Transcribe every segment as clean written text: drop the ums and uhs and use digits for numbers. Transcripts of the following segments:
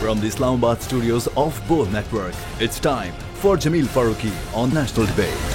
From the Islamabad studios of Bold Network, it's time for Jameel Farooqi on National Debate.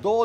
2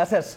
SS।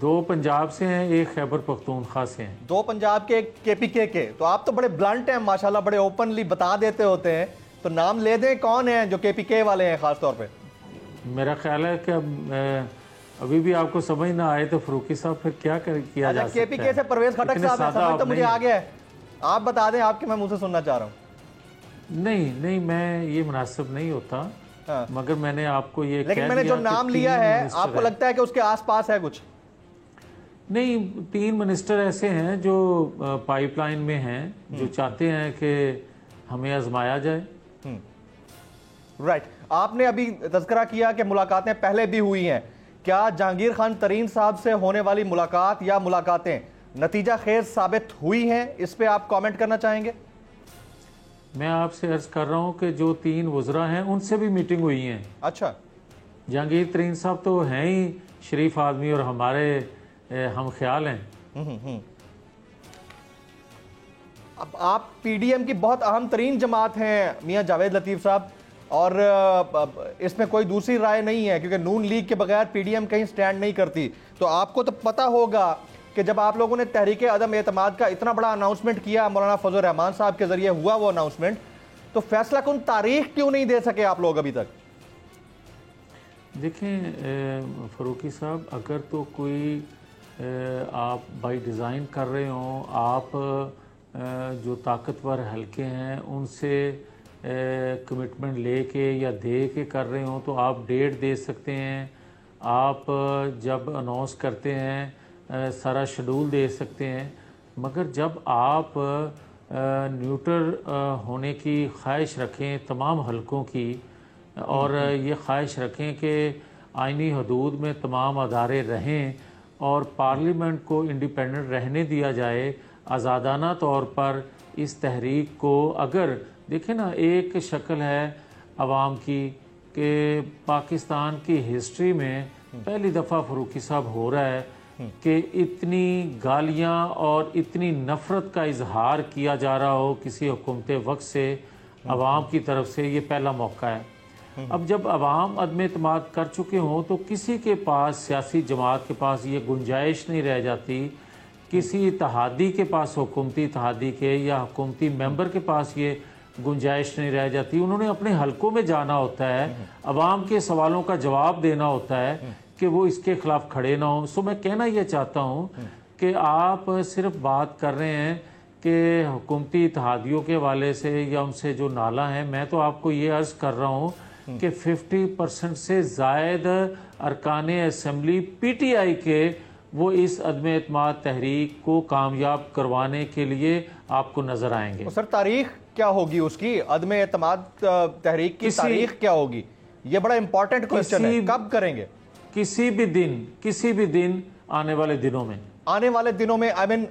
دو پنجاب سے ہیں، ایک خیبر پختونخوا سے ہیں. دو پنجاب کے، ایک KPK کے. تو آپ تو بڑے بلنٹ ہیں ماشاءاللہ، بڑے اوپنلی بتا دیتے ہوتے ہیں. تو نام لے دیں کون ہیں جو KPK والے ہیں خاص طور پہ؟ میرا خیال ہے کہ ابھی بھی آپ کو سمجھ نہ آئے تو فروقی صاحب پھر کیا کیا جا سکتا ہے. KPK سے پرویز خٹک صاحب ہے، سمجھ تو مجھے آ گیا ہے. آپ بتا دیں، آپ کے میں منہ سے سننا چاہ رہا ہوں. نہیں میں یہ مناسب نہیں ہوتا، مگر میں نے آپ کو یہ لیکن میں نے جو نام لیا ہے آپ کو لگتا ہے کہ اس کے آس پاس ہے کچھ؟ نہیں، 3 منسٹر ایسے ہیں جو پائپ لائن میں ہیں، جو چاہتے ہیں کہ ہمیں آزمایا جائے. رائٹ. آپ نے ابھی تذکرہ کیا کہ ملاقاتیں پہلے بھی ہوئی ہیں. کیا جہانگیر خان ترین صاحب سے ہونے والی ملاقات یا ملاقاتیں نتیجہ خیز ثابت ہوئی ہیں؟ اس پہ آپ کامنٹ کرنا چاہیں گے؟ میں آپ سے عرض کر رہا ہوں کہ جو 3 وزراء ہیں ان سے بھی میٹنگ ہوئی ہیں. اچھا. جہانگیر ترین صاحب تو ہیں ہی شریف آدمی اور ہمارے ہم خیال ہیں. اب آپ PDM کی بہت اہم ترین جماعت ہیں میاں جاوید لطیف صاحب، اور اس میں کوئی دوسری رائے نہیں ہے کیونکہ نون لیگ کے بغیر PDM کہیں سٹینڈ نہیں کرتی. تو آپ کو تو پتہ ہوگا کہ جب آپ لوگوں نے تحریک عدم اعتماد کا اتنا بڑا اناؤنسمنٹ کیا مولانا فضل الرحمان صاحب کے ذریعے ہوا وہ اناؤنسمنٹ، تو فیصلہ کن تاریخ کیوں نہیں دے سکے آپ لوگ ابھی تک؟ دیکھیں فروقی صاحب، اگر تو کوئی آپ بائی ڈیزائن کر رہے ہوں، آپ جو طاقتور حلقے ہیں ان سے کمٹمنٹ لے کے یا دے کے کر رہے ہوں تو آپ ڈیٹ دے سکتے ہیں. آپ جب اناؤنس کرتے ہیں سارا شیڈول دے سکتے ہیں. مگر جب آپ نیوٹرل ہونے کی خواہش رکھیں تمام حلقوں کی، اور یہ خواہش رکھیں کہ آئینی حدود میں تمام ادارے رہیں اور پارلیمنٹ کو انڈیپینڈنٹ رہنے دیا جائے، آزادانہ طور پر اس تحریک کو، اگر دیکھیں نا ایک شکل ہے عوام کی کہ پاکستان کی ہسٹری میں پہلی دفعہ فروقی صاحب ہو رہا ہے کہ اتنی گالیاں اور اتنی نفرت کا اظہار کیا جا رہا ہو کسی حکومت وقت سے عوام کی طرف سے. یہ پہلا موقع ہے. اب جب عوام عدم اعتماد کر چکے ہوں تو کسی کے پاس، سیاسی جماعت کے پاس یہ گنجائش نہیں رہ جاتی، کسی اتحادی کے پاس، حکومتی اتحادی کے یا حکومتی ممبر کے پاس یہ گنجائش نہیں رہ جاتی. انہوں نے اپنے حلقوں میں جانا ہوتا ہے، عوام کے سوالوں کا جواب دینا ہوتا ہے کہ وہ اس کے خلاف کھڑے نہ ہوں. سو میں کہنا یہ چاہتا ہوں کہ آپ صرف بات کر رہے ہیں کہ حکومتی اتحادیوں کے حوالے سے یا ان سے جو نالا ہیں. میں تو آپ کو یہ عرض کر رہا ہوں کہ 50% سے زائد ارکان اسمبلی PTI کے وہ اس عدم اعتماد تحریک کو کامیاب کروانے کے لیے آپ کو نظر آئیں گے. سر تاریخ کیا ہوگی اس کی؟ عدم اعتماد تحریک کی تاریخ کیا ہوگی؟ یہ بڑا امپورٹنٹ کوسچن ہے. کب کریں گے؟ کسی بھی دن آنے والے دنوں میں I mean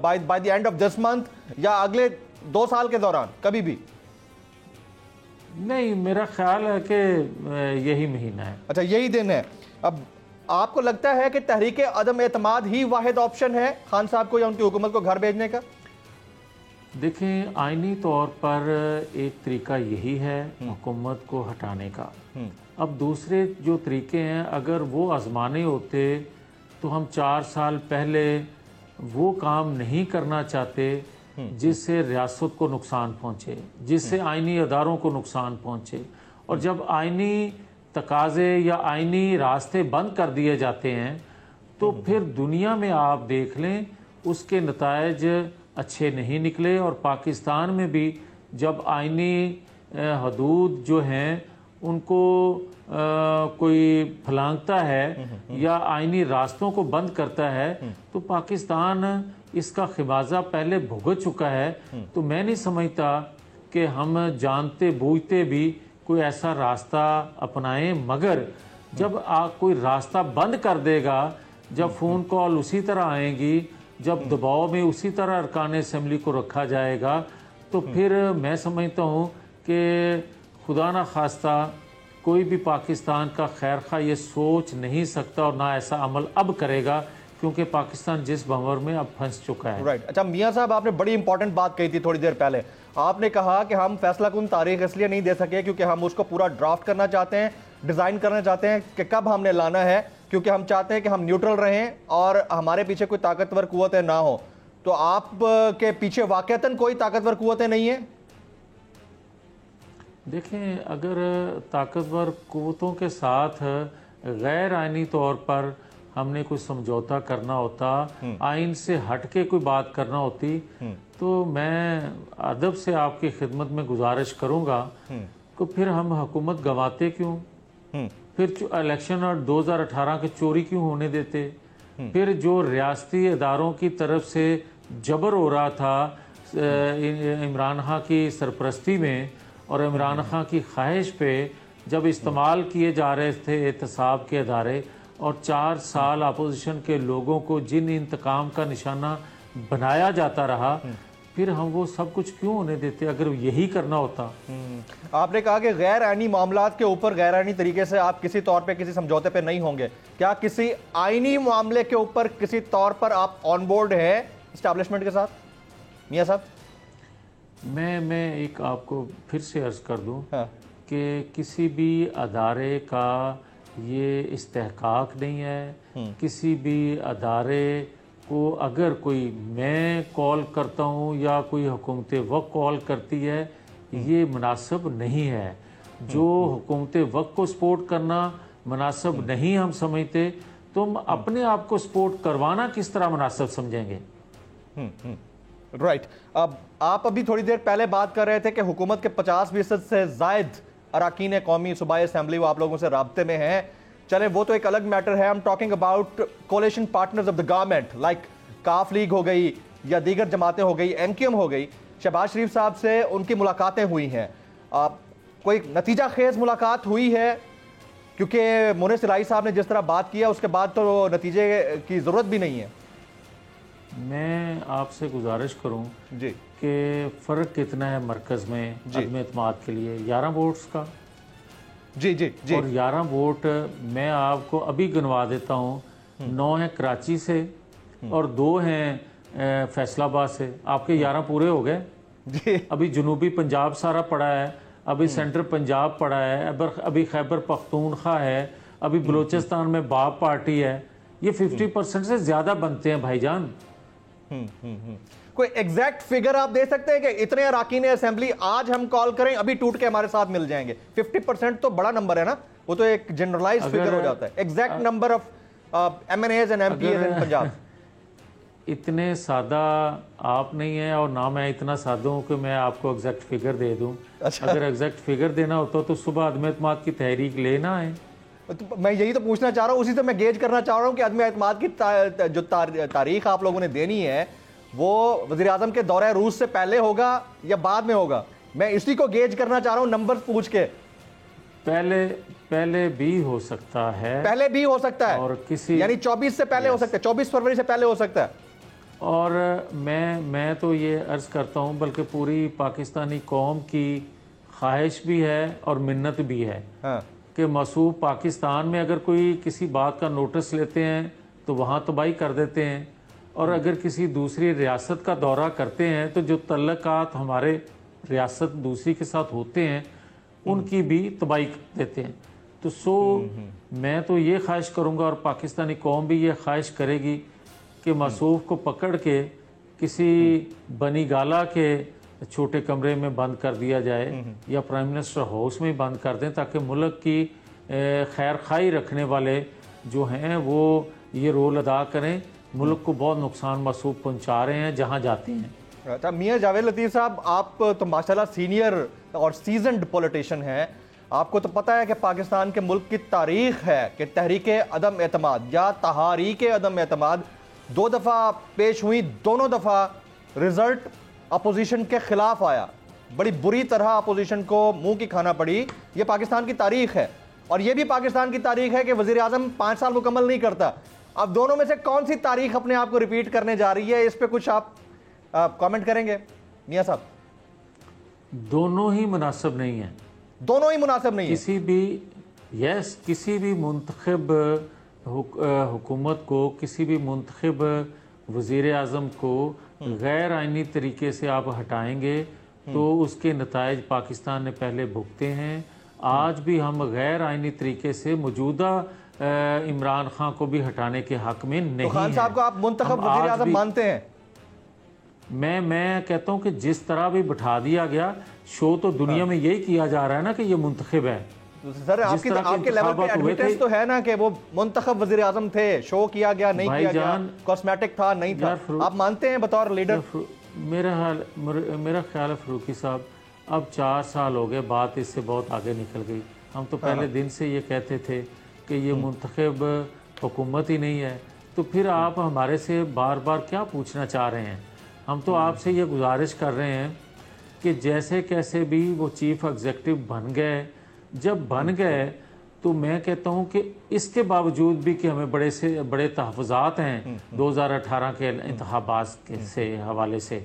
by the end of this month یا اگلے 2 سال کے دوران کبھی بھی؟ نہیں، میرا خیال ہے کہ یہی مہینہ ہے. اچھا، یہی دن ہے. اب آپ کو لگتا ہے کہ تحریک عدم اعتماد ہی واحد آپشن ہے خان صاحب کو یا ان کی حکومت کو گھر بھیجنے کا؟ دیکھیں، آئینی طور پر ایک طریقہ یہی ہے حکومت کو ہٹانے کا. اب دوسرے جو طریقے ہیں اگر وہ آزمانے ہوتے تو ہم 4 سال پہلے وہ کام نہیں کرنا چاہتے جس سے ریاست کو نقصان پہنچے، جس سے آئینی اداروں کو نقصان پہنچے. اور جب آئینی تقاضے یا آئینی راستے بند کر دیے جاتے ہیں تو پھر دنیا میں آپ دیکھ لیں اس کے نتائج اچھے نہیں نکلے. اور پاکستان میں بھی جب آئینی حدود جو ہیں ان کو کوئی پھلانگتا ہے یا آئینی راستوں کو بند کرتا ہے تو پاکستان اس کا خمیازہ پہلے بھگت چکا ہے. تو میں نہیں سمجھتا کہ ہم جانتے بوجھتے بھی کوئی ایسا راستہ اپنائیں. مگر جب کوئی راستہ بند کر دے گا، جب فون کال اسی طرح آئیں گی، جب دباؤ میں اسی طرح ارکان اسمبلی کو رکھا جائے گا، تو پھر میں سمجھتا ہوں کہ خدا نہ خواستہ کوئی بھی پاکستان کا خیر خواہ یہ سوچ نہیں سکتا اور نہ ایسا عمل اب کرے گا، کیونکہ پاکستان جس بھنور میں اب پھنس چکا ہے. رائٹ. اچھا میاں صاحب، آپ نے بڑی امپورٹنٹ بات کہی تھی تھوڑی دیر پہلے. آپ نے کہا کہ ہم فیصلہ کن تاریخ اس لیے نہیں دے سکے کیونکہ ہم اس کو پورا ڈرافٹ کرنا چاہتے ہیں، ڈیزائن کرنا چاہتے ہیں کہ کب ہم نے لانا ہے. کیونکہ ہم چاہتے ہیں کہ ہم نیوٹرل رہیں اور ہمارے پیچھے کوئی طاقتور قوتیں نہ ہوں. تو آپ کے پیچھے واقعتاً کوئی طاقتور قوتیں نہیں ہیں؟ دیکھیں، اگر طاقتور قوتوں کے ساتھ غیر آئینی طور پر ہم نے کوئی سمجھوتا کرنا ہوتا، آئین سے ہٹ کے کوئی بات کرنا ہوتی، تو میں ادب سے آپ کی خدمت میں گزارش کروں گا کہ پھر ہم حکومت گنواتے کیوں؟ پھر الیکشن اور 2018 کے چوری کیوں ہونے دیتے؟ پھر جو ریاستی اداروں کی طرف سے جبر ہو رہا تھا عمران خان کی سرپرستی میں اور عمران خان کی خواہش پہ جب استعمال کیے جا رہے تھے احتساب کے ادارے، اور 4 سال اپوزیشن کے لوگوں کو جن انتقام کا نشانہ بنایا جاتا رہا، پھر ہم وہ سب کچھ کیوں ہونے دیتے اگر یہی کرنا ہوتا؟ آپ نے کہا کہ غیر آئینی معاملات کے اوپر غیر آئینی طریقے سے آپ کسی طور پہ کسی سمجھوتے پہ نہیں ہوں گے. کیا کسی آئینی معاملے کے اوپر کسی طور پر آپ آن بورڈ ہیں اسٹیبلشمنٹ کے ساتھ میاں صاحب؟ میں ایک آپ کو پھر سے عرض کر دوں کہ کسی بھی ادارے کا یہ استحقاق نہیں ہے. کسی بھی ادارے کو اگر کوئی میں کال کرتا ہوں یا کوئی حکومت وقت کال کرتی ہے، یہ مناسب نہیں ہے. جو حکومت وقت کو سپورٹ کرنا مناسب نہیں ہم سمجھتے، تم اپنے آپ کو سپورٹ کروانا کس طرح مناسب سمجھیں گے؟ رائٹ. اب آپ ابھی تھوڑی دیر پہلے بات کر رہے تھے کہ حکومت کے 50% سے زائد اراکین قومی صوبائی اسمبلی وہ آپ لوگوں سے رابطے میں ہیں. چلیں وہ تو ایک الگ میٹر ہے. I'm talking about coalition partners of the government like کاف لیگ ہو گئی یا دیگر جماعتیں ہو گئی، MQM ہو گئی. شہباز شریف صاحب سے ان کی ملاقاتیں ہوئی ہیں. کوئی نتیجہ خیز ملاقات ہوئی ہے؟ کیونکہ مونس الہی صاحب نے جس طرح بات کیا اس کے بعد تو نتیجے کی ضرورت بھی نہیں ہے. میں آپ سے گزارش کروں جی کہ فرق کتنا ہے مرکز میں عدم اعتماد کے لیے؟ 11 ووٹس کا. جی جی جی. اور 11 ووٹ میں آپ کو ابھی گنوا دیتا ہوں. 9 ہیں کراچی سے اور 2 ہیں فیصل آباد سے. آپ کے 11 پورے ہو گئے. جی. ابھی جنوبی پنجاب سارا پڑا ہے، ابھی سینٹر پنجاب پڑا ہے، ابھی خیبر پختونخوا ہے، ابھی بلوچستان میں باب پارٹی ہے. یہ 50% سے زیادہ بنتے ہیں بھائی جان. کوئی ایگزیکٹ فگر آپ دے سکتے ہیں کہ اتنے اراکین اسمبلی آج ہم کال کریں ابھی ٹوٹ کے ہمارے ساتھ مل جائیں گے؟ 50% تو بڑا نمبر ہے نا، وہ تو ایک جنرلائز فگر ہو جاتا ہے. Exact number of MNAs and MPs in Punjab. اتنے سادہ آپ نہیں ہیں اور نہ میں اتنا سادہ ہوں کہ میں آپ کو ایگزیکٹ فگر دے دوں. اگر ایگزیکٹ فگر دینا ہوتا تو صبح عدم اعتماد کی تحریک لینا ہے. میں یہی تو پوچھنا چاہ رہا ہوں، اسی سے میں گیج کرنا چاہ رہا ہوں کہ عدم اعتماد کی جو تاریخ آپ لوگوں نے دینی ہے وہ وزیر اعظم کے دورہ روس سے پہلے ہوگا یا بعد میں ہوگا؟ میں اسی کو گیج کرنا چاہ رہا ہوں نمبر پوچھ کے. پہلے بھی ہو سکتا ہے. پہلے بھی ہو سکتا ہے اور کسی یعنی 24 سے پہلے ہو سکتا ہے، 24 فروری سے پہلے ہو سکتا ہے. اور میں تو یہ عرض کرتا ہوں بلکہ پوری پاکستانی قوم کی خواہش بھی ہے اور منت بھی ہے کہ مصوب پاکستان میں اگر کوئی کسی بات کا نوٹس لیتے ہیں تو وہاں تباہی کر دیتے ہیں، اور اگر کسی دوسری ریاست کا دورہ کرتے ہیں تو جو تعلقات ہمارے ریاست دوسری کے ساتھ ہوتے ہیں ان کی بھی تباہی کر دیتے ہیں. تو میں تو یہ خواہش کروں گا اور پاکستانی قوم بھی یہ خواہش کرے گی کہ مصوف کو پکڑ کے کسی بنی گالا کے چھوٹے کمرے میں بند کر دیا جائے یا پرائم منسٹر ہاؤس میں بند کر دیں، تاکہ ملک کی خیر خواہی رکھنے والے جو ہیں وہ یہ رول ادا کریں. ملک کو بہت نقصان مصوب پہنچا رہے ہیں جہاں جاتے ہیں. میاں جاوید لطیف صاحب، آپ تو ماشاءاللہ سینئر اور سیزنڈ پولیٹیشین ہیں. آپ کو تو پتہ ہے کہ پاکستان کے ملک کی تاریخ ہے کہ تحریک عدم اعتماد یا تحاریک عدم اعتماد 2 دفعہ پیش ہوئی، دونوں دفعہ رزلٹ اپوزیشن کے خلاف آیا. بڑی بری طرح اپوزیشن کو منہ کی کھانا پڑی. یہ پاکستان کی تاریخ ہے، اور یہ بھی پاکستان کی تاریخ ہے کہ وزیر اعظم 5 سال مکمل نہیں کرتا. اب دونوں میں سے کون سی تاریخ اپنے آپ کو ریپیٹ کرنے جا رہی ہے؟ اس پہ کچھ آپ کامنٹ کریں گے میاں صاحب؟ دونوں ہی مناسب نہیں ہیں. دونوں ہی مناسب نہیں ہیں. کسی بھی منتخب حکومت کو، کسی بھی منتخب وزیر اعظم کو غیر آئینی طریقے سے آپ ہٹائیں گے تو اس کے نتائج پاکستان نے پہلے بھگتے ہیں. آج بھی ہم غیر آئینی طریقے سے موجودہ عمران خان کو بھی ہٹانے کے حق میں نہیں تو خان ہے۔ صاحب کو آپ منتخب وزیر اعظم مانتے ہیں؟ میں کہتا ہوں کہ جس طرح بھی بٹھا دیا گیا، شو تو دنیا میں یہی کیا جا رہا ہے نا کہ یہ منتخب ہے۔ سر آپ کے لیول پہ ایڈمیٹنس تو ہے نا کہ وہ منتخب وزیر اعظم تھے، شو کیا گیا نہیں کیا گیا، کاسمیٹک تھا نہیں تھا، آپ مانتے ہیں بطور لیڈر؟ میرا خیال ہے فروقی صاحب اب 4 سال ہو گئے، بات اس سے بہت آگے نکل گئی۔ ہم تو پہلے دن سے یہ کہتے تھے کہ یہ منتخب حکومت ہی نہیں ہے، تو پھر آپ ہمارے سے بار بار کیا پوچھنا چاہ رہے ہیں؟ ہم تو آپ سے یہ گزارش کر رہے ہیں کہ جیسے کیسے بھی وہ چیف ایگزیکٹو بن گئے، جب بن گئے تو میں کہتا ہوں کہ اس کے باوجود بھی کہ ہمیں بڑے تحفظات ہیں 2018 کے انتخابات سے حوالے سے،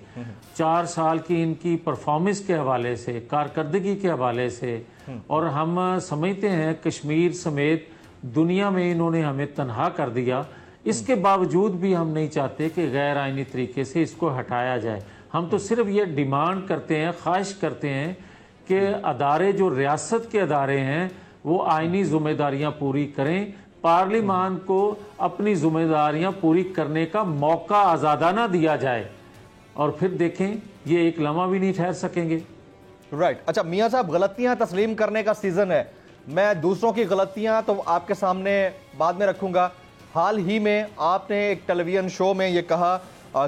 4 سال کی ان کی پرفارمنس کے حوالے سے، کارکردگی کے حوالے سے، اور ہم سمجھتے ہیں کشمیر سمیت دنیا میں انہوں نے ہمیں تنہا کر دیا، اس کے باوجود بھی ہم نہیں چاہتے کہ غیر آئینی طریقے سے اس کو ہٹایا جائے۔ ہم تو صرف یہ ڈیمانڈ کرتے ہیں، خواہش کرتے ہیں کہ ادارے جو ریاست کے ادارے ہیں وہ آئینی ذمہ داریاں پوری کریں، پارلیمان کو اپنی ذمہ داریاں پوری کرنے کا موقع آزادانہ دیا جائے، اور پھر دیکھیں یہ ایک لمحہ بھی نہیں ٹھہر سکیں گے۔ رائٹ، اچھا میاں صاحب، غلطیاں تسلیم کرنے کا سیزن ہے، میں دوسروں کی غلطیاں تو آپ کے سامنے بعد میں رکھوں گا۔ حال ہی میں آپ نے ایک ٹیلی ویژن شو میں یہ کہا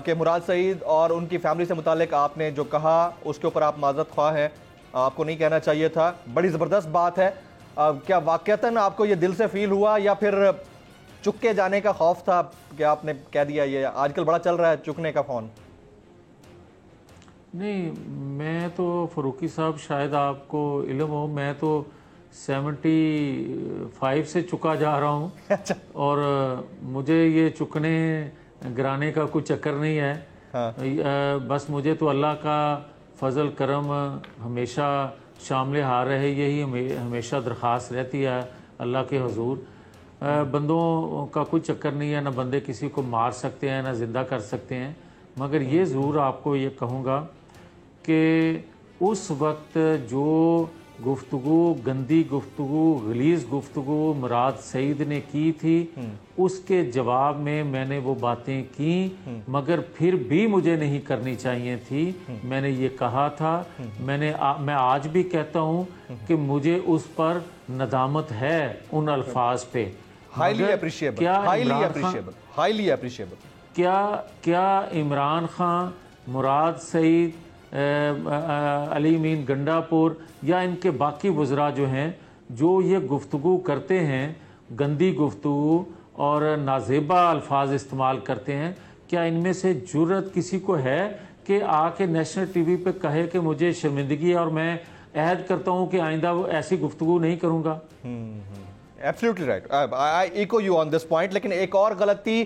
کہ مراد سعید اور ان کی فیملی سے متعلق آپ نے جو کہا اس کے اوپر آپ معذرت خواہ ہیں، آپ کو نہیں کہنا چاہیے تھا، بڑی زبردست بات ہے۔ کیا واقعتاً آپ کو یہ دل سے فیل ہوا یا پھر چک کے جانے کا خوف تھا کہ آپ نے کہہ دیا؟ یہ آج کل بڑا چل رہا ہے چکنے کا فون۔ نہیں، میں تو فروقی صاحب شاید آپ کو علم ہو، میں تو 75 سے چکا جا رہا ہوں، اور مجھے یہ چکنے گرانے کا کوئی چکر نہیں ہے، بس مجھے تو اللہ کا فضل کرم ہمیشہ شامل حال رہے، یہی ہمیشہ درخواست رہتی ہے اللہ کے حضور۔ بندوں کا کوئی چکر نہیں ہے، نہ بندے کسی کو مار سکتے ہیں نہ زندہ کر سکتے ہیں، مگر یہ ضرور آپ کو یہ کہوں گا کہ اس وقت جو گفتگو، گندی گفتگو، غلیظ گفتگو مراد سعید نے کی تھی، اس کے جواب میں نے وہ باتیں کی، مگر پھر بھی مجھے نہیں کرنی چاہیے تھی۔ میں نے یہ کہا تھا، میں آج بھی کہتا ہوں کہ مجھے اس پر ندامت ہے ان الفاظ پہ۔ Highly appreciable, highly appreciable. کیا عمران خان، مراد سعید، علی امین گنڈا پور یا ان کے باقی وزراء جو ہیں، جو یہ گفتگو کرتے ہیں، گندی گفتگو اور نازیبا الفاظ استعمال کرتے ہیں، کیا ان میں سے جرأت کسی کو ہے کہ آ کے نیشنل ٹی وی پہ کہے کہ مجھے شرمندگی ہے اور میں عہد کرتا ہوں کہ آئندہ ایسی گفتگو نہیں کروں گا؟ Absolutely right, I echo you on this point. لیکن ایک اور غلطی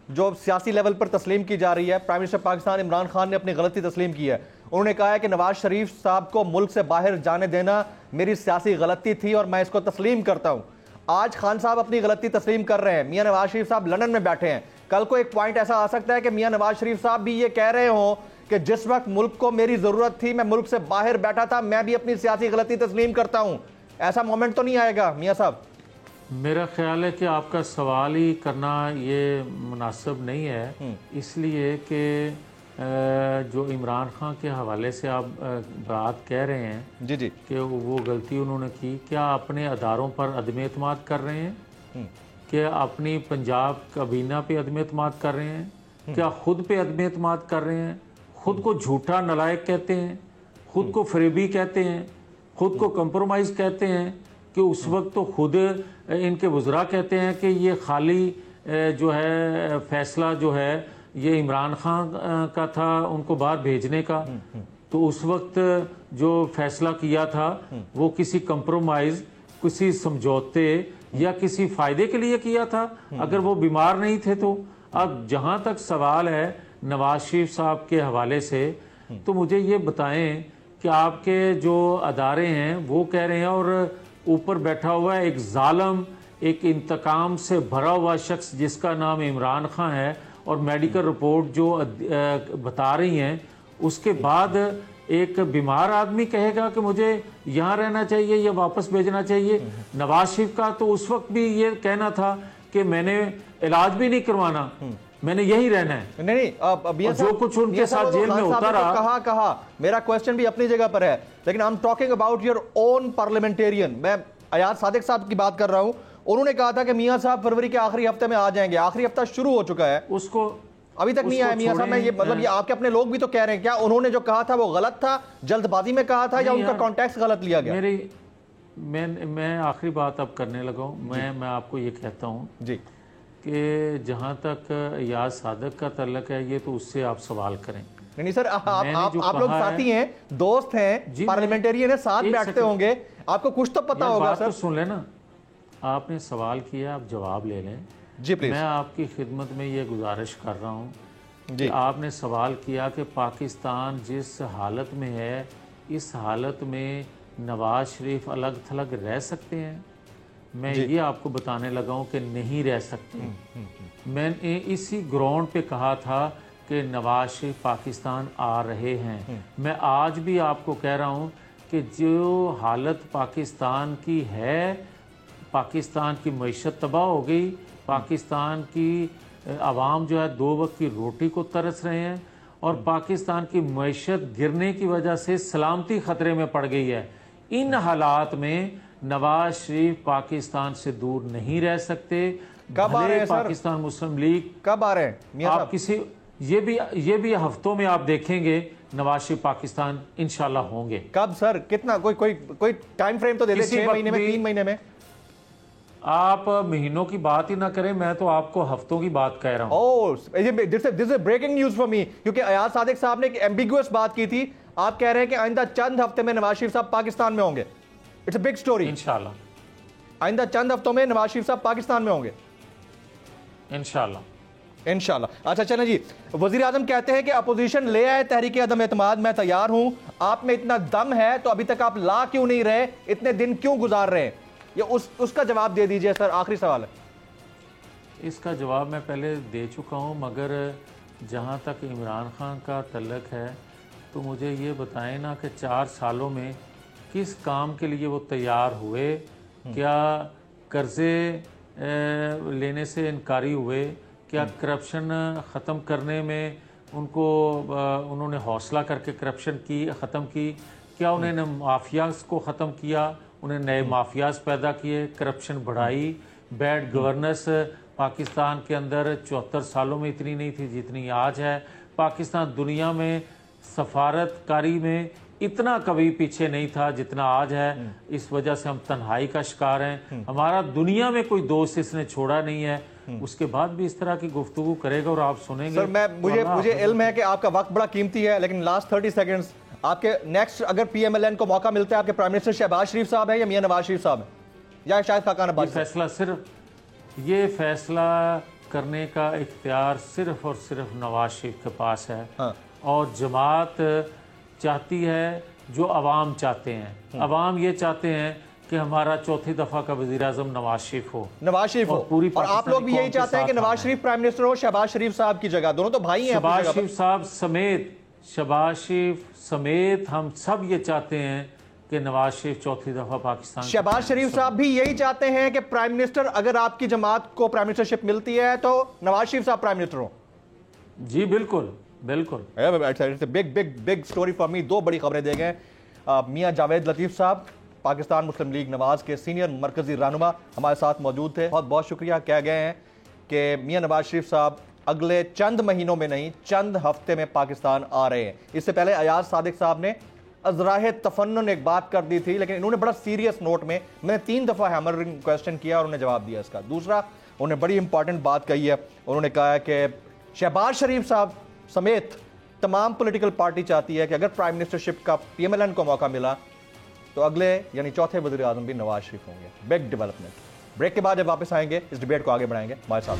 جو سیاسی لیول پر تسلیم کی جا رہی ہے، پرائم منسٹر پاکستان عمران خان نے اپنی غلطی تسلیم کی ہے۔ انہوں نے کہا ہے کہ نواز شریف صاحب کو ملک سے باہر جانے دینا میری سیاسی غلطی تھی اور میں اس کو تسلیم کرتا ہوں۔ آج خان صاحب اپنی غلطی تسلیم کر رہے ہیں، میاں نواز شریف صاحب لندن میں بیٹھے ہیں، کل کو ایک پوائنٹ ایسا آ سکتا ہے کہ میاں نواز شریف صاحب بھی یہ کہہ رہے ہوں کہ جس وقت ملک کو میری ضرورت تھی میں ملک سے باہر بیٹھا تھا، میں بھی اپنی سیاسی غلطی تسلیم کرتا ہوں۔ ایسا مومنٹ تو نہیں آئے گا میاں صاحب؟ میرا خیال ہے کہ آپ کا سوال ہی کرنا یہ مناسب نہیں ہے، اس لیے کہ جو عمران خان کے حوالے سے آپ بات کہہ رہے ہیں جی کہ وہ غلطی انہوں نے کی، کیا اپنے اداروں پر عدم اعتماد کر رہے ہیں؟ کیا اپنی پنجاب کابینہ پہ عدم اعتماد کر رہے ہیں؟ کیا خود پہ عدم اعتماد کر رہے ہیں؟ خود کو جھوٹا نالائق کہتے ہیں، خود کو فریبی کہتے ہیں، خود کو کمپرومائز کہتے ہیں، کہ اس وقت تو خود ان کے وزراء کہتے ہیں کہ یہ خالی جو ہے فیصلہ جو ہے یہ عمران خان کا تھا ان کو باہر بھیجنے کا، تو اس وقت جو فیصلہ کیا تھا وہ کسی کمپرومائز، کسی سمجھوتے یا کسی فائدے کے لیے کیا تھا، اگر وہ بیمار نہیں تھے تو۔ اب جہاں تک سوال ہے نواز شریف صاحب کے حوالے سے، تو مجھے یہ بتائیں کہ آپ کے جو ادارے ہیں وہ کہہ رہے ہیں، اور اوپر بیٹھا ہوا ہے ایک ظالم، ایک انتقام سے بھرا ہوا شخص جس کا نام عمران خان ہے، اور میڈیکل رپورٹ جو بتا رہی ہیں، اس کے بعد ایک بیمار آدمی کہے گا کہ مجھے یہاں رہنا چاہیے یا واپس بھیجنا چاہیے. نواز شریف کا تو اس وقت بھی یہ کہنا تھا کہ میں نے علاج بھی نہیں کروانا, میں نے یہی رہنا ہے. نہیں, جو کچھ ان کے ساتھ جیل میں ہوتا رہا. کہا میرا کوشچن بھی اپنی جگہ پر ہے, لیکن I'm talking about your own parliamentarian. میں ایاز صادق صاحب کی بات کر رہا ہوں. انہوں نے کہا تھا کہ میاں صاحب فروری کے آخری ہفتے میں آ جائیں گے. آخری ہفتہ شروع ہو چکا ہے, اس کو ابھی تک نہیں آیا میاں صاحب. میں یہ مطلب یہ آپ کے اپنے لوگ بھی تو کہہ رہے ہیں, کیا انہوں نے جو کہا تھا وہ غلط تھا, جلد بازی میں کہا تھا, یا ان کا کانٹیکس غلط لیا گیا؟ میں آخری بات اب کرنے لگا ہوں. میں آپ کو یہ کہتا ہوں جی کہ جہاں تک ایاز صادق کا تعلق ہے, یہ تو اس سے آپ سوال کریں. نہیں سر, آپ لوگ ساتھی ہیں, دوست ہیں, پارلیمنٹیرین ہیں, ساتھ بیٹھتے ہوں گے, آپ کو کچھ تو پتا ہوگا سر. سن لیں نا, آپ نے سوال کیا, آپ جواب لے لیں. جی پلیز. میں آپ کی خدمت میں یہ گزارش کر رہا ہوں کہ آپ نے سوال کیا کہ پاکستان جس حالت میں ہے, اس حالت میں نواز شریف الگ تھلگ رہ سکتے ہیں. میں یہ آپ کو بتانے لگا ہوں کہ نہیں رہ سکتے. میں نے اسی گراؤنڈ پہ کہا تھا کہ نواز شریف پاکستان آ رہے ہیں. میں آج بھی آپ کو کہہ رہا ہوں کہ جو حالت پاکستان کی ہے, پاکستان کی معیشت تباہ ہو گئی, پاکستان کی عوام جو ہے 2 وقت کی روٹی کو ترس رہے ہیں, اور پاکستان کی معیشت گرنے کی وجہ سے سلامتی خطرے میں پڑ گئی ہے. ان حالات میں نواز شریف پاکستان سے دور نہیں رہ سکتے. کب آ رہے ہیں سر؟ پاکستان مسلم لیگ کب آ رہے ہیں آپ کسی یہ بھی ہفتوں میں آپ دیکھیں گے نواز شریف پاکستان انشاءاللہ ہوں گے. کب سر, کتنا, کوئی ٹائم فریم تو دے دیں, 6 مہینے میں, 3 مہینے میں؟ آپ مہینوں کی بات ہی نہ کریں, میں تو آپ کو ہفتوں کی بات کہہ رہا ہوں. This is breaking news for me, کیونکہ ایاز صادق صاحب نے ایک ایمبیگوس بات کی تھی. آپ کہہ رہے ہیں کہ آئندہ چند ہفتے میں نواز شریف صاحب پاکستان میں ہوں گے. It's a big story. انشاءاللہ آئندہ چند ہفتوں میں نواز شریف صاحب پاکستان میں ہوں گے انشاءاللہ. انشاءاللہ. اچھا چلیں جی, وزیر اعظم کہتے ہیں کہ اپوزیشن لے آئے تحریک عدم اعتماد, میں تیار ہوں. آپ میں اتنا دم ہے تو ابھی تک آپ لا کیوں نہیں رہے, اتنے دن کیوں گزار رہے ہیں؟ یہ اس کا جواب دے دیجئے سر, آخری سوال ہے. اس کا جواب میں پہلے دے چکا ہوں, مگر جہاں تک عمران خان کا تعلق ہے تو مجھے یہ بتائیں نا کہ 4 سالوں میں کس کام کے لیے وہ تیار ہوئے؟ کیا قرضے لینے سے انکاری ہوئے؟ کیا کرپشن ختم کرنے میں انہوں نے حوصلہ کر کے کرپشن ختم کی؟ کیا انہوں نے مافیاز کو ختم کیا؟ انہیں نئے مافیاز پیدا کیے, کرپشن بڑھائی, بیڈ گورننس پاکستان کے اندر 74 سالوں میں اتنی نہیں تھی جتنی آج ہے. پاکستان دنیا میں سفارت کاری میں اتنا کبھی پیچھے نہیں تھا جتنا آج ہے. اس وجہ سے ہم تنہائی کا شکار ہیں. ہمارا دنیا میں کوئی دوست اس نے چھوڑا نہیں ہے. اس کے بعد بھی اس طرح کی گفتگو کرے گا اور آپ سنیں گے. سر مجھے علم ہے کہ آپ کا وقت بڑا قیمتی ہے, لیکن لاسٹ 30 سیکنڈز آپ کے نیکسٹ اگر پی ایم ایل این کو موقع ملتا ہے, آپ کے پرائم منسٹر شہباز شریف صاحب ہیں یا میاں نواز شریف صاحب ہیں یا شاید خاقان عباسی؟ یہ فیصلہ کرنے کا اختیار صرف اور صرف نواز شریف کے پاس ہے. اور جماعت چاہتی ہے جو عوام چاہتے ہیں. عوام یہ چاہتے ہیں کہ ہمارا 4تھی دفعہ کا وزیر اعظم نواز شریف ہو. اور آپ لوگ بھی یہی چاہتے ہیں کہ نواز شریف پرائم منسٹر ہو شہباز شریف صاحب کی جگہ. دونوں تو بھائی ہیں. شہباز شریف سمیت ہم سب یہ چاہتے ہیں کہ نواز شریف 4تھی دفعہ پاکستان. شہباز شریف صاحب بھی یہی چاہتے ہیں کہ پرائم منسٹر, اگر آپ کی جماعت کو پرائم منسٹرشپ ملتی ہے تو نواز شریف صاحب پرائم منسٹر ہوں. جی بالکل بالکل. Big story for me. 2 بڑی خبریں دے گئے. میاں جاوید لطیف صاحب پاکستان مسلم لیگ نواز کے سینئر مرکزی رہنما ہمارے ساتھ موجود تھے. بہت بہت شکریہ. کہہ گئے ہیں کہ میاں نواز شریف صاحب اگلے چند مہینوں میں نہیں چند ہفتے میں پاکستان آ رہے ہیں. اس سے پہلے ایاز صادق صاحب نے ازراہ تفنن ایک بات کر دی تھی, لیکن انہوں نے بڑا سیریس نوٹ میں 3 دفعہ ہیمرنگ کویسچن کیا اور انہوں نے جواب دیا اس کا. دوسرا انہوں نے بڑی امپورٹنٹ بات کہی ہے. انہوں نے کہا ہے کہ شہباز شریف صاحب سمیت تمام پولیٹیکل پارٹی چاہتی ہے کہ اگر پرائم منسٹرشپ کا پی ایم ایل این کو موقع ملا تو اگلے یعنی 4تھے وزیر اعظم بھی نواز شریف ہوں گے. Big development. بریک کے بعد جب واپس آئیں گے اس ڈیبیٹ کو آگے بڑھائیں گے. ہمارے ساتھ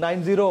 90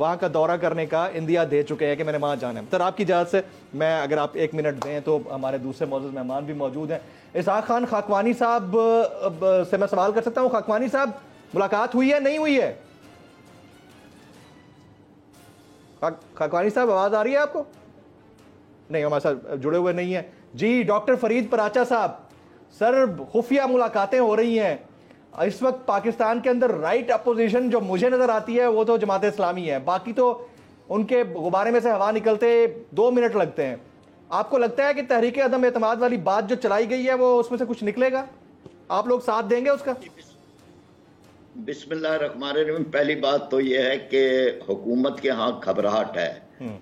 وہاں کا دورہ کرنے کا اندیا دے چکے ہیں کہ میں نے وہاں جانا ہے. سر آپ کی اجازت سے میں اگر آپ 1 منٹ دیں تو ہمارے دوسرے معزز مہمان بھی موجود ہیں. اسحاق خان خاکوانی صاحب سے میں سوال کر سکتا ہوں؟ خاکوانی صاحب ملاقات ہوئی ہے نہیں ہوئی ہے؟ خاکوانی صاحب آواز آ رہی ہے آپ کو؟ نہیں ہمارے ساتھ جڑے ہوئے نہیں ہیں. جی ڈاکٹر فرید پراچا صاحب، سر خفیہ ملاقاتیں ہو رہی ہیں اس وقت پاکستان کے اندر. رائٹ اپوزیشن جو مجھے نظر آتی ہے وہ تو جماعت اسلامی ہے، باقی تو ان کے غبارے میں سے ہوا نکلتے 2 منٹ لگتے ہیں. آپ کو لگتا ہے کہ تحریک عدم اعتماد والی بات جو چلائی گئی ہے وہ اس میں سے کچھ نکلے گا؟ آپ لوگ ساتھ دیں گے اس کا؟ بسم اللہ الرحمن الرحیم. پہلی بات تو یہ ہے کہ حکومت کے ہاں گھبراہٹ ہے،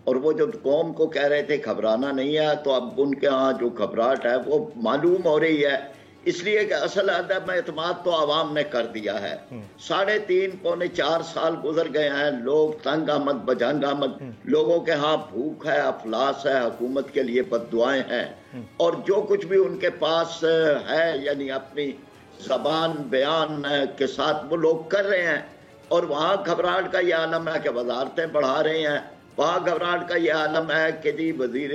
اور وہ جو قوم کو کہہ رہے تھے گھبرانا نہیں ہے، تو اب ان کے ہاں جو گھبراہٹ ہے وہ معلوم ہو رہی ہے، اس لیے کہ اصل عدم اعتماد تو عوام نے کر دیا ہے. 3.5 پونے 4 سال گزر گئے ہیں، لوگ تنگ آمد بجنگ آمد، لوگوں کے ہاں بھوک ہے، افلاس ہے، حکومت کے لیے بد دعائیں ہیں، اور جو کچھ بھی ان کے پاس ہے یعنی اپنی زبان بیان کے ساتھ وہ لوگ کر رہے ہیں. اور وہاں گھبراہٹ کا یہ عالم ہے کہ وزارتیں بڑھا رہے ہیں، وہاں گھبراہٹ کا یہ عالم ہے کہ جی وزیر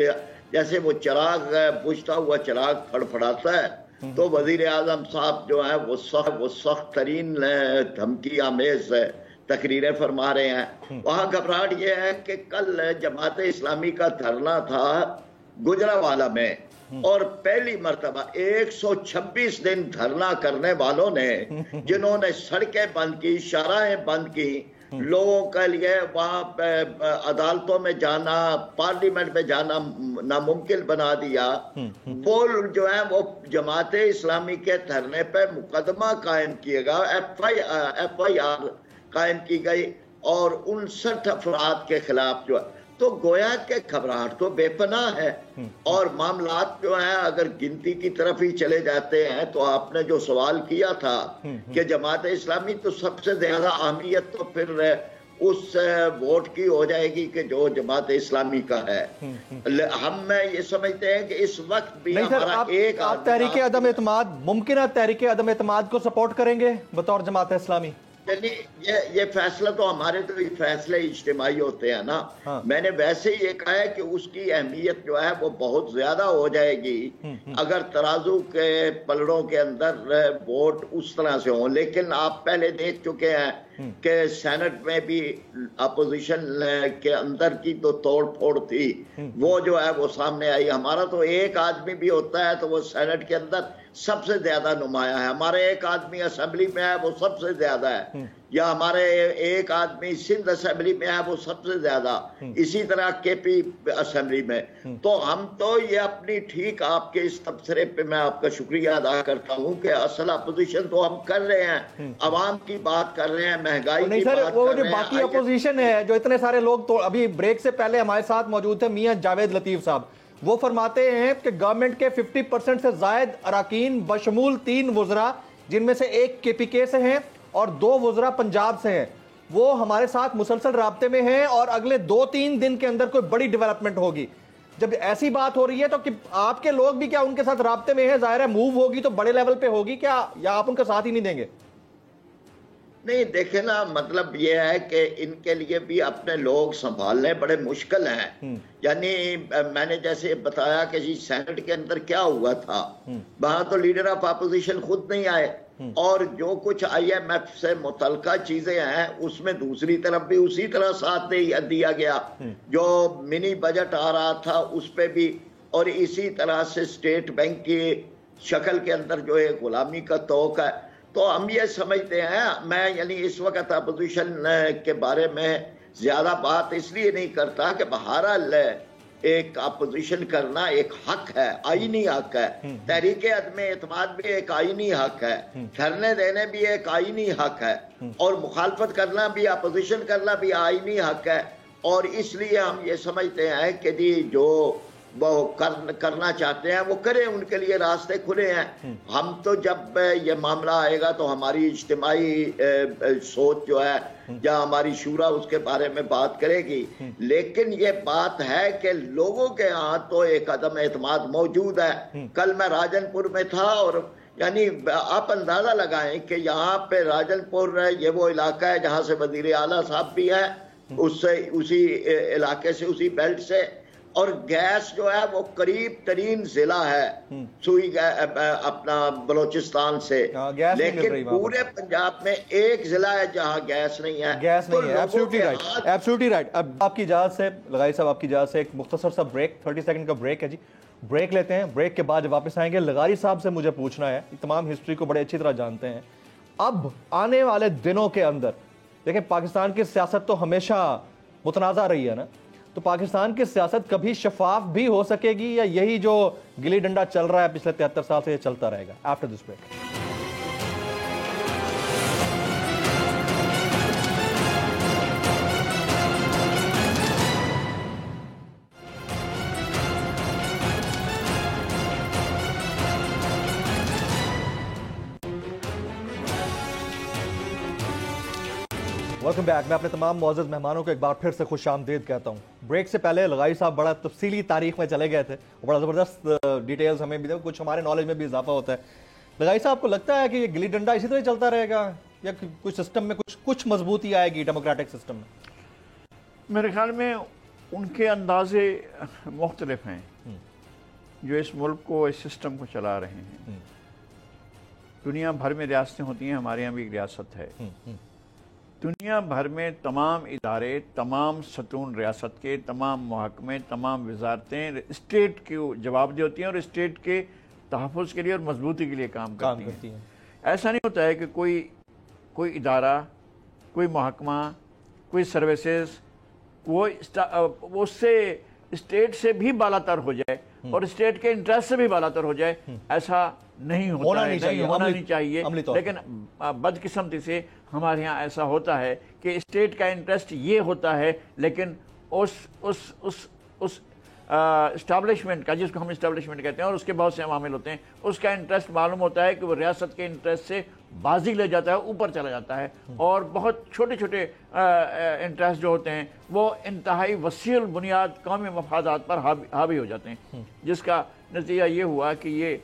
جیسے وہ چراغ بجھتا ہوا چراغ پھڑپھڑاتا ہے تو وزیر اعظم صاحب جو ہیں وہ سخت ترین دھمکی آمیز تقریریں فرما رہے ہیں. وہاں گھبراہٹ یہ ہے کہ کل جماعت اسلامی کا دھرنا تھا گجرانوالہ میں، اور پہلی مرتبہ 126 دن دھرنا کرنے والوں نے جنہوں نے سڑکیں بند کی، شاہراہیں بند کی، لوگوں کے لیے وہاں پہ عدالتوں میں جانا، پارلیمنٹ میں جانا ناممکن بنا دیا، وہ جو ہے وہ جماعت اسلامی کے دھرنے پہ مقدمہ قائم کیے گا، ایف آئی آر قائم کی گئی، اور 59 افراد کے خلاف جو ہے. تو گویا کہ گھبراہٹ تو بے پناہ ہے، اور معاملات جو ہیں اگر گنتی کی طرف ہی چلے جاتے ہیں تو آپ نے جو سوال کیا تھا کہ جماعت اسلامی تو سب سے زیادہ اہمیت تو پھر اس ووٹ کی ہو جائے گی کہ جو جماعت اسلامی کا ہے. ہم یہ سمجھتے ہیں کہ اس وقت بھی ہمارا ایک آپ تحریک عدم اعتماد، ممکنہ تحریک عدم اعتماد کو سپورٹ کریں گے بطور جماعت اسلامی؟ یہ فیصلہ تو ہمارے تو فیصلے اجتماعی ہوتے ہیں نا. میں نے ویسے ہی یہ کہا ہے کہ اس کی اہمیت جو ہے وہ بہت زیادہ ہو جائے گی اگر ترازو کے پلڑوں کے اندر ووٹ اس طرح سے ہوں. لیکن آپ پہلے دیکھ چکے ہیں کہ سینٹ میں بھی اپوزیشن کے اندر کی تو توڑ پھوڑ تھی، وہ جو ہے وہ سامنے آئی. ہمارا تو ایک آدمی بھی ہوتا ہے تو وہ سینٹ کے اندر سب سے زیادہ نمایاں ہے، ہمارے ایک آدمی اسمبلی میں ہے وہ سب سے زیادہ ہے، یا ہمارے ایک آدمی سندھ اسمبلی میں ہے وہ سب سے زیادہ، اسی طرح کے پی اسمبلی میں. تو ہم تو یہ اپنی ٹھیک آپ کے اس تبصرے پہ میں آپ کا شکریہ ادا کرتا ہوں کہ اصل اپوزیشن تو ہم کر رہے ہیں، عوام کی بات کر رہے ہیں، مہنگائی کی بات کر رہے ہیں. باقی اپوزیشن ہے جو اتنے سارے لوگ، تو ابھی بریک سے پہلے ہمارے ساتھ موجود تھے میاں جاوید لطیف صاحب، وہ فرماتے ہیں کہ گورنمنٹ کے 50% سے زائد اراکین بشمول 3 وزراء جن میں سے 1 KPK سے ہیں اور 2 وزراء پنجاب سے ہیں، وہ ہمارے ساتھ مسلسل رابطے میں ہیں اور اگلے 2-3 دن کے اندر کوئی بڑی ڈیولپمنٹ ہوگی. جب ایسی بات ہو رہی ہے تو کہ آپ کے لوگ بھی کیا ان کے ساتھ رابطے میں ہیں؟ ظاہر ہے موو ہوگی تو بڑے لیول پہ ہوگی کیا، یا آپ ان کا ساتھ ہی نہیں دیں گے؟ نہیں دیکھیں نا، مطلب یہ ہے کہ ان کے لیے بھی اپنے لوگ سنبھالنے بڑے مشکل ہیں. یعنی میں نے جیسے بتایا کہ جی سینٹ کے اندر کیا ہوا تھا، وہاں تو لیڈر آف اپوزیشن خود نہیں آئے، اور جو کچھ IMF سے متعلقہ چیزیں ہیں اس میں دوسری طرف بھی اسی طرح ساتھ دیا گیا. جو منی بجٹ آ رہا تھا اس پہ بھی، اور اسی طرح سے اسٹیٹ بینک کی شکل کے اندر جو ہے غلامی کا توق ہے. تو ہم یہ سمجھتے ہیں، میں یعنی اس وقت اپوزیشن کے بارے میں زیادہ بات اس لیے نہیں کرتا کہ بہرحال ایک اپوزیشن کرنا ایک حق ہے، آئینی حق ہے. تحریک عدم اعتماد بھی ایک آئینی حق ہے، دھرنے دینے بھی ایک آئینی حق ہے، اور مخالفت کرنا بھی، اپوزیشن کرنا بھی آئینی حق ہے. اور اس لیے ہم یہ سمجھتے ہیں کہ جی جو وہ کرنا چاہتے ہیں وہ کریں، ان کے لیے راستے کھلے ہیں. ہم تو جب یہ معاملہ آئے گا تو ہماری اجتماعی سوچ جو ہے یا ہماری شورا اس کے بارے میں بات کرے گی. لیکن یہ بات ہے کہ لوگوں کے ہاں تو ایک عدم اعتماد موجود ہے. کل میں راجن پور میں تھا، اور یعنی آپ اندازہ لگائیں کہ یہاں پہ راجن پور یہ وہ علاقہ ہے جہاں سے وزیر اعلیٰ صاحب بھی ہیں اسی علاقے سے, اسی بیلٹ سے, اور گیس جو ہے وہ قریب ترین ضلع ہے سوئی اپنا بلوچستان سے, لیکن پورے پنجاب میں ایک ضلع ہے جہاں گیس نہیں ہے. گیس نہیں ہے. Absolutely right. اب آپ کی اجازت سے لغاری صاحب, آپ کی اجازت سے ایک مختصر سا بریک, 30 سیکنڈ کا بریک ہے جی. بریک لیتے ہیں. بریک کے بعد جب واپس آئیں گے, لغاری صاحب سے مجھے پوچھنا ہے, تمام ہسٹری کو بڑے اچھی طرح جانتے ہیں, اب آنے والے دنوں کے اندر دیکھیں پاکستان کی سیاست تو ہمیشہ متنازع رہی ہے نا, تو پاکستان کی سیاست کبھی شفاف بھی ہو سکے گی یا یہی جو گلی ڈنڈا چل رہا ہے پچھلے 73 سال سے یہ چلتا رہے گا؟ After this break. Welcome back. میں اپنے تمام معزز مہمانوں کو ایک بار پھر سے خوش آمدید کہتا ہوں. بریک سے پہلے لغاری صاحب بڑا تفصیلی تاریخ میں چلے گئے تھے, بڑا زبردست ڈیٹیلز ہمیں بھی دے, کچھ ہمارے نالج میں بھی اضافہ ہوتا ہے. لغاری صاحب, آپ کو لگتا ہے کہ یہ گلی ڈنڈا اسی طرح چلتا رہے گا یا کچھ سسٹم میں کچھ مضبوطی آئے گی ڈیموکریٹک سسٹم میں؟ میرے خیال میں ان کے اندازے مختلف ہیں جو اس ملک کو, اس سسٹم کو چلا رہے ہیں. دنیا بھر میں ریاستیں ہوتی ہیں, ہمارے یہاں بھی ایک ریاست ہے. دنیا بھر میں تمام ادارے, تمام ستون ریاست کے, تمام محکمے, تمام وزارتیں اسٹیٹ کو جواب دہ ہوتی ہیں اور اسٹیٹ کے تحفظ کے لیے اور مضبوطی کے لیے کام کرتی ہیں. ایسا نہیں ہوتا ہے کہ کوئی ادارہ, کوئی محکمہ, کوئی سروسز وہ اس سے اسٹیٹ سے بھی بالا تر ہو جائے اور اسٹیٹ کے انٹرسٹ سے بھی بالا تر ہو جائے. ایسا نہیں ہونا نہیں چاہیے. لیکن بدقسمتی سے ہمارے ہاں ایسا ہوتا ہے کہ اسٹیٹ کا انٹرسٹ یہ ہوتا ہے, لیکن اس اسٹیبلشمنٹ کا, جس کو ہم اسٹیبلشمنٹ کہتے ہیں, اور اس کے بہت سے عوامل ہوتے ہیں, اس کا انٹرسٹ معلوم ہوتا ہے کہ وہ ریاست کے انٹرسٹ سے بازی لے جاتا ہے, اوپر چلا جاتا ہے, اور بہت چھوٹے چھوٹے انٹرسٹ جو ہوتے ہیں وہ انتہائی وسیع البنیاد قومی مفادات پر حاوی ہو جاتے ہیں, جس کا نتیجہ یہ ہوا کہ یہ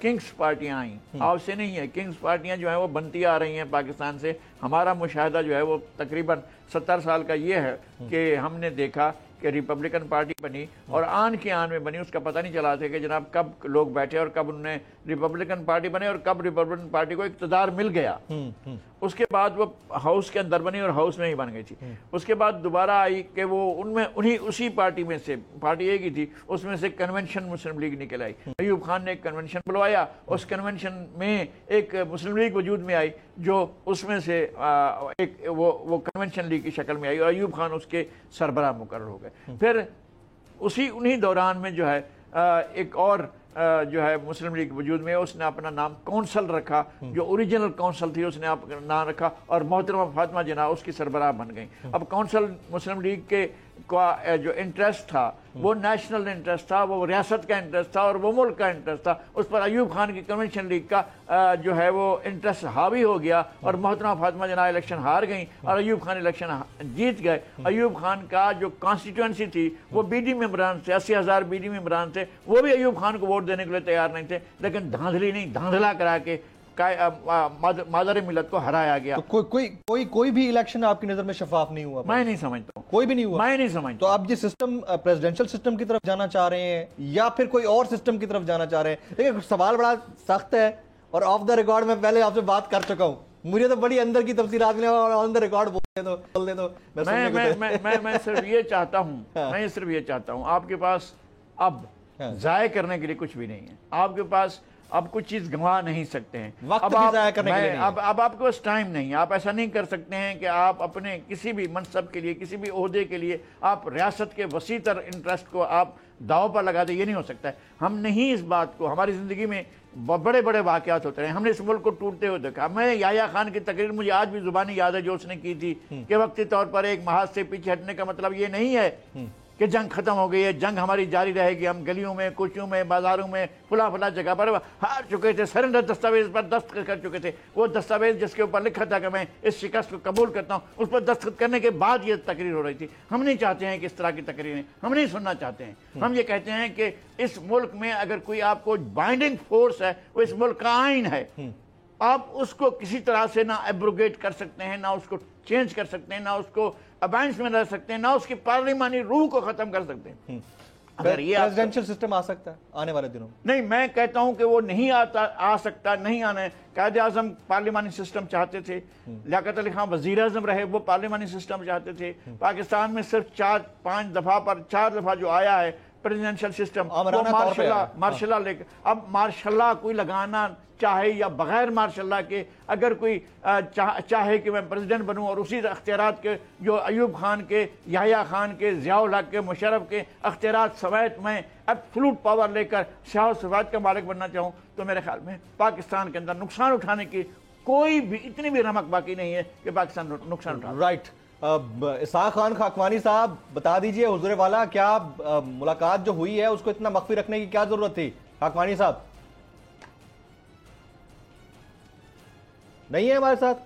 کنگز پارٹیاں آئیں. آپ سے نہیں ہے, کنگز پارٹیاں جو ہیں وہ بنتی آ رہی ہیں پاکستان سے. ہمارا مشاہدہ جو ہے وہ تقریباً 70 سال کا یہ ہے کہ ہم نے دیکھا کہ ریپبلکن پارٹی بنی اور آن کے آن میں بنی, اس کا پتہ نہیں چلا تھا کہ جناب کب لوگ بیٹھے اور کب انہوں نے ریپبلکن پارٹی بنے اور کب ریپبلکن پارٹی کو اقتدار مل گیا. اس کے بعد وہ ہاؤس کے اندر بنی اور ہاؤس میں ہی بن گئی تھی. اس کے بعد دوبارہ آئی کہ وہ اسی پارٹی میں سے, پارٹی ایک ہی تھی, اس میں سے کنونشن مسلم لیگ نکل آئی. ایوب خان نے ایک کنونشن بلوایا, اس کنونشن میں ایک مسلم لیگ وجود میں آئی جو اس میں سے وہ کنونشن لیگ کی شکل میں آئی اور ایوب خان اس کے سربراہ مقرر ہو گئے. پھر انہی دوران میں جو ہے ایک اور جو ہے مسلم لیگ وجود میں, اس نے اپنا نام کونسل رکھا, جو اوریجنل کونسل تھی اس نے اپنا نام رکھا, اور محترمہ فاطمہ جناح اس کی سربراہ بن گئی. اب کونسل مسلم لیگ کے کا جو انٹرسٹ تھا وہ نیشنل انٹرسٹ تھا, وہ ریاست کا انٹرسٹ تھا اور وہ ملک کا انٹرسٹ تھا. اس پر ایوب خان کی کنونشن لیگ کا جو ہے وہ انٹرسٹ حاوی ہو گیا اور محترمہ فاطمہ جناح الیکشن ہار گئیں اور ایوب خان الیکشن جیت گئے. ایوب خان کا جو کانسٹیٹوئنسی تھی وہ بی ڈی ممبران تھے, 80,000 بی ڈی ممبران تھے, وہ بھی ایوب خان کو ووٹ دینے کے لیے تیار نہیں تھے, لیکن دھاندلی نہیں, دھاندلا کرا کے مادر ملت کو ہرایا گیا. کوئی بھی الیکشن آپ کی نظر میں شفاف نہیں ہوا؟ میں نہیں سمجھتا ہوں, کوئی بھی نہیں ہوا. میں نہیں سمجھتا. تو آپ یہ سسٹم پریزیڈنشل سسٹم کی طرف جانا چاہ رہے ہیں یا پھر کوئی اور سسٹم کی طرف جانا چاہ رہے ہیں؟ دیکھیں سوال بڑا سخت ہے اور آف دا ریکارڈ میں پہلے آپ سے بات کر چکا ہوں, مجھے تو بڑی اندر کی تفصیلات ملیں اور آن دا ریکارڈ بول دے تو میں صرف یہ چاہتا ہوں آپ کے پاس اب ضائع کرنے کے لیے کچھ بھی نہیں ہے. آپ کے پاس اب کچھ چیز گنوا نہیں سکتے ہیں, اب آپ کے پاس ٹائم نہیں ہے. آپ ایسا نہیں کر سکتے ہیں کہ آپ اپنے کسی بھی منصب کے لیے, کسی بھی عہدے کے لیے آپ ریاست کے وسیع تر انٹرسٹ کو آپ داؤ پر لگا دیں. یہ نہیں ہو سکتا ہے. ہم نہیں اس بات کو, ہماری زندگی میں بڑے بڑے واقعات ہوتے رہے, ہم نے اس ملک کو ٹوٹتے ہوئے دیکھا. میں یحییٰ خان کی تقریر مجھے آج بھی زبانی یاد ہے جو اس نے کی تھی کہ وقتی طور پر ایک محاذ سے پیچھے ہٹنے کا مطلب یہ نہیں ہے کہ جنگ ختم ہو گئی ہے, جنگ ہماری جاری رہے گی. ہم گلیوں میں, کوچوں میں, بازاروں میں, فلاں جگہ پر ہار چکے تھے, سرنڈر دستاویز پر دستخط کر چکے تھے. وہ دستاویز جس کے اوپر لکھا تھا کہ میں اس شکست کو قبول کرتا ہوں, اس پر دستخط کرنے کے بعد یہ تقریر ہو رہی تھی. ہم نہیں چاہتے ہیں کہ اس طرح کی تقریریں, ہم نہیں سننا چاہتے ہیں. ہم یہ کہتے ہیں کہ اس ملک میں اگر کوئی آپ کو بائنڈنگ فورس ہے, وہ اس ملک کا آئین ہے. آپ اس کو کسی طرح سے نہ ایبروگیٹ کر سکتے ہیں, نہ اس کو چینج کر سکتے ہیں, نہ اس کو ابائنس میں رہ سکتے ہیں، نہ اس کی پارلیمانی روح کو ختم کر سکتے ہیں۔ اگر یہ پریزیڈنشل سسٹم آ سکتا ہے آنے والے دنوں میں؟ نہیں، میں کہتا ہوں کہ وہ نہیں آ سکتا، نہیں آنا ہے۔ قائد اعظم پارلیمانی سسٹم چاہتے تھے، لیاقت علی خان وزیر اعظم رہے، وہ پارلیمانی سسٹم چاہتے تھے۔ پاکستان میں صرف 4-5 دفعہ جو آیا ہے پریزیڈنشل سسٹم، مارشل لا لے کے، اب مارشل لا کوئی لگانا چاہے یا بغیر مارشل لا کے، اگر کوئی چاہے کہ میں پریزیڈنٹ بنوں اور اسی اختیارات کے جو ایوب خان کے، یحییٰ خان کے، ضیاء الحق کے، مشرف کے اختیارات سمیت میں ایبسولوٹ پاور لے کر سیاہ و سفید کا مالک بننا چاہوں، تو میرے خیال میں پاکستان کے اندر نقصان اٹھانے کی کوئی بھی اتنی بھی رمق باقی نہیں ہے کہ پاکستان نقصان اٹھا۔ رائٹ، اسحاق خان خاکوانی صاحب بتا دیجئے حضور والا، کیا ملاقات جو ہوئی ہے اس کو اتنا مخفی رکھنے کی کیا ضرورت تھی؟ خاکوانی صاحب نہیں ہے ہمارے ساتھ،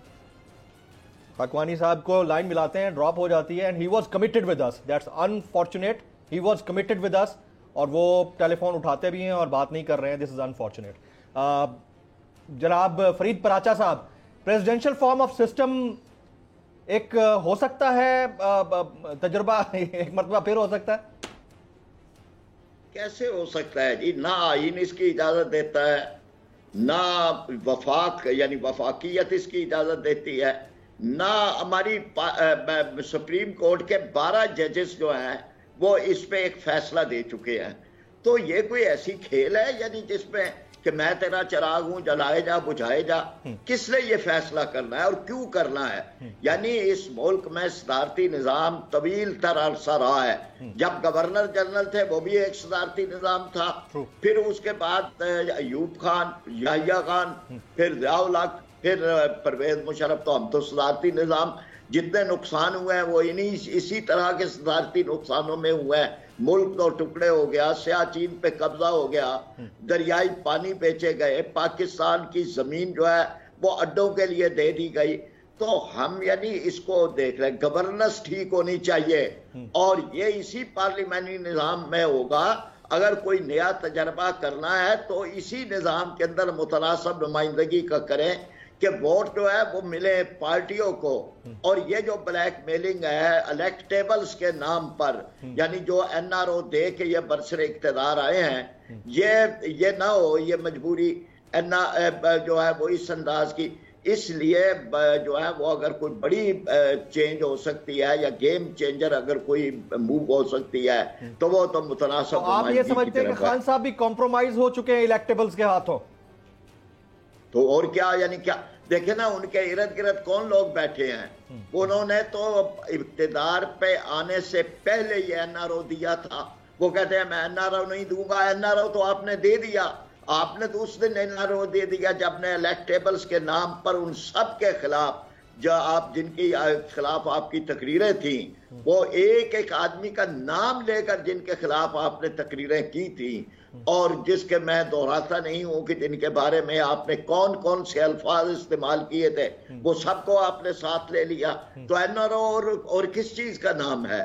خاکوانی صاحب کو لائن ملاتے ہیں، ڈراپ ہو جاتی ہے، and he was committed with us, that's unfortunate, he was committed with us, اور وہ ٹیلی فون اٹھاتے بھی ہیں اور بات نہیں کر رہے ہیں، دس از انفارچونیٹ۔ جناب فرید پراچا صاحب، پریزیڈنشل فارم آف سسٹم ایک ہو سکتا ہے تجربہ، ایک مرتبہ پھر ہو سکتا ہے؟ کیسے ہو سکتا ہے جی؟ نہ آئین اس کی اجازت دیتا ہے، نہ وفاق یعنی وفاقیت اس کی اجازت دیتی ہے، نہ ہماری سپریم کورٹ کے 12 ججز جو ہیں وہ اس پہ ایک فیصلہ دے چکے ہیں۔ تو یہ کوئی ایسی کھیل ہے یعنی جس میں کہ میں تیرا چراغ ہوں، جلائے جا بجھائے جا؟ کس نے یہ فیصلہ کرنا ہے اور کیوں کرنا ہے؟ یعنی اس ملک میں صدارتی نظام طویل تر عرصہ رہا ہے۔ جب گورنر جنرل تھے وہ بھی ایک صدارتی نظام تھا، پھر اس کے بعد ایوب خان، یحییٰ خان، پھر ضیاء الحق، پھر پرویز مشرف، تو ہم تو صدارتی نظام جتنے نقصان ہوئے ہیں وہ اسی طرح کے صدارتی نقصانوں میں ہوئے ہیں۔ ملک تو ٹکڑے ہو گیا، سیاہ چین پہ قبضہ ہو گیا، دریائی پانی بیچے گئے، پاکستان کی زمین جو ہے وہ اڈوں کے لیے دے دی گئی۔ تو ہم یعنی اس کو دیکھ رہے ہیں، گورننس ٹھیک ہونی چاہیے، اور یہ اسی پارلیمانی نظام میں ہوگا۔ اگر کوئی نیا تجربہ کرنا ہے تو اسی نظام کے اندر متناسب نمائندگی کا کریں کہ ووٹ جو ہے وہ ملے پارٹیوں کو، اور یہ جو بلیک میلنگ ہے الیکٹیبلز کے نام پر، یعنی جو این آر او دے کے یہ برسر اقتدار آئے ہیں، یہ نہ ہو یہ مجبوری جو ہے وہ اس انداز کی۔ اس لیے جو ہے وہ اگر کوئی بڑی چینج ہو سکتی ہے یا گیم چینجر اگر کوئی موو ہو سکتی ہے تو وہ تو متناسب۔ آپ یہ سمجھتے ہیں کہ خان صاحب بھی کمپرومائز ہو چکے ہیں الیکٹیبلز کے ہاتھوں؟ تو اور کیا، یعنی کیا دیکھیں نا ان کے ارد گرد کون لوگ بیٹھے ہیں، انہوں نے تو اقتدار پہ آنے سے پہلے یہ این آر او دیا تھا۔ وہ کہتے ہیں میں این آر او نہیں دوں گا، این آر او تو آپ نے دے دیا، آپ نے تو اس دن این آر او دے دیا جب نے الیکٹیبلز کے نام پر ان سب کے خلاف جو آپ جن کی خلاف آپ کی تقریریں تھیں، وہ ایک ایک آدمی کا نام لے کر جن کے خلاف آپ نے تقریریں کی تھیں، اور جس کے میں دہراتا نہیں ہوں کہ جن کے بارے میں آپ نے کون کون سے الفاظ استعمال کیے تھے، وہ سب کو آپ نے ساتھ لے لیا۔ تو این آر او اور کس چیز کا نام ہے؟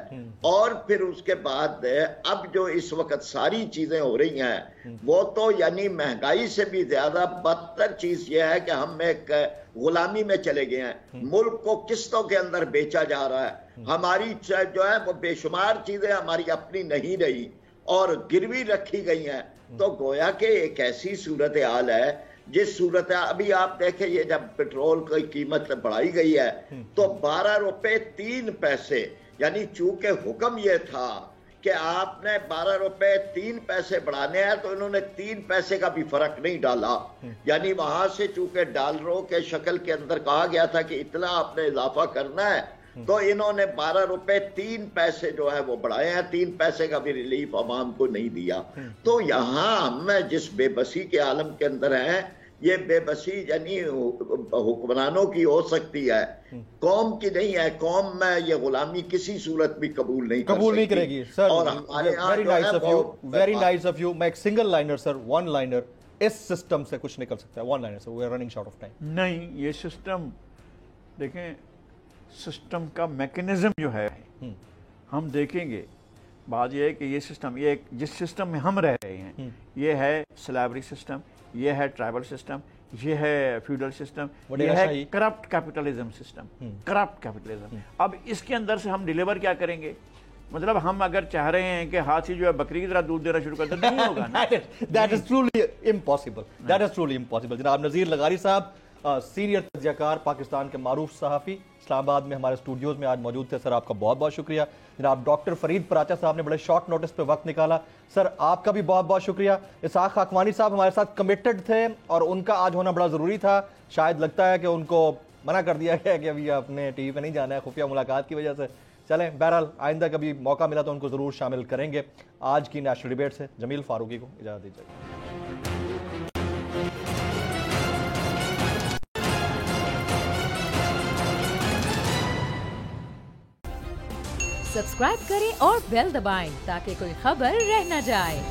اور پھر اس کے بعد اب جو اس وقت ساری چیزیں ہو رہی ہیں وہ تو یعنی مہنگائی سے بھی زیادہ بدتر چیز یہ ہے کہ ہم ایک غلامی میں چلے گئے ہیں۔ ملک کو قسطوں کے اندر بیچا جا رہا ہے، ہماری جو ہے وہ بے شمار چیزیں ہماری اپنی نہیں رہی اور گروی رکھی گئی ہیں۔ تو گویا کہ ایک ایسی صورتحال ہے جس صورتحال ابھی آپ دیکھیں، یہ جب پیٹرول کی قیمت بڑھائی گئی ہے تو 12 روپے 3 پیسے، یعنی چونکہ حکم یہ تھا کہ آپ نے 12 روپے 3 پیسے بڑھانے ہیں تو انہوں نے 3 پیسے کا بھی فرق نہیں ڈالا، یعنی وہاں سے چونکہ ڈالروں کے شکل کے اندر کہا گیا تھا کہ اتنا آپ نے اضافہ کرنا ہے، تو انہوں نے 12 روپے 3 پیسے جو ہے وہ بڑھائے ہیں، 3 پیسے کا بھی ریلیف عوام کو نہیں دیا۔ تو یہاں ہم جس بے بسی کے عالم کے اندر ہیں، یہ بے بسی یعنی حکمرانوں کی ہو سکتی ہے، قوم کی نہیں ہے۔ قوم میں یہ غلامی کسی صورت بھی قبول نہیں کرے گی۔ Sir very nice of you. میں ایک single liner sir, one liner, اس سسٹم سے کچھ نکل سکتا ہے؟ One liner sir, we are running short of time. نہیں، یہ سسٹم دیکھیں، سسٹم کا میکنزم جو ہے ہم دیکھیں گے۔ بات یہ ہے کہ یہ سسٹم، یہ جس سسٹم میں ہم رہ رہے ہیں، یہ ہے سلیوری سسٹم، یہ ہے ٹرائبل سسٹم، یہ ہے فیوڈل سسٹم, یہ ہے corrupt capitalism system, corrupt capitalism. اب اس کے اندر سے ہم ڈیلیور کیا کریں گے؟ مطلب ہم اگر چاہ رہے ہیں کہ ہاتھی جو ہے بکری کی طرح دودھ دینا شروع کر دے, نہیں ہوگا نا. That is truly impossible. That is truly impossible. جناب نذیر لغاری صاحب, سینئر تجزیہ کار, پاکستان کے معروف صحافی, اسلام آباد میں ہمارے اسٹوڈیوز میں آج موجود تھے. سر آپ کا بہت بہت شکریہ. جناب ڈاکٹر فرید پراچا صاحب نے بڑے شارٹ نوٹس پہ وقت نکالا, سر آپ کا بھی بہت بہت شکریہ. اسحاق خاکوانی صاحب ہمارے ساتھ کمیٹڈ تھے اور ان کا آج ہونا بڑا ضروری تھا. شاید لگتا ہے کہ ان کو منع کر دیا گیا کہ ابھی آپ نے ٹی وی پہ نہیں جانا ہے خفیہ ملاقات کی وجہ سے. چلیں بہرحال آئندہ کبھی موقع ملا تو ان کو ضرور شامل کریں گے. آج کی نیشنل ڈیبیٹ سے جمیل فاروقی کو اجازت دیجیے. سبسکرائب کریں اور بیل دبائیں تاکہ کوئی خبر رہ نہ جائے.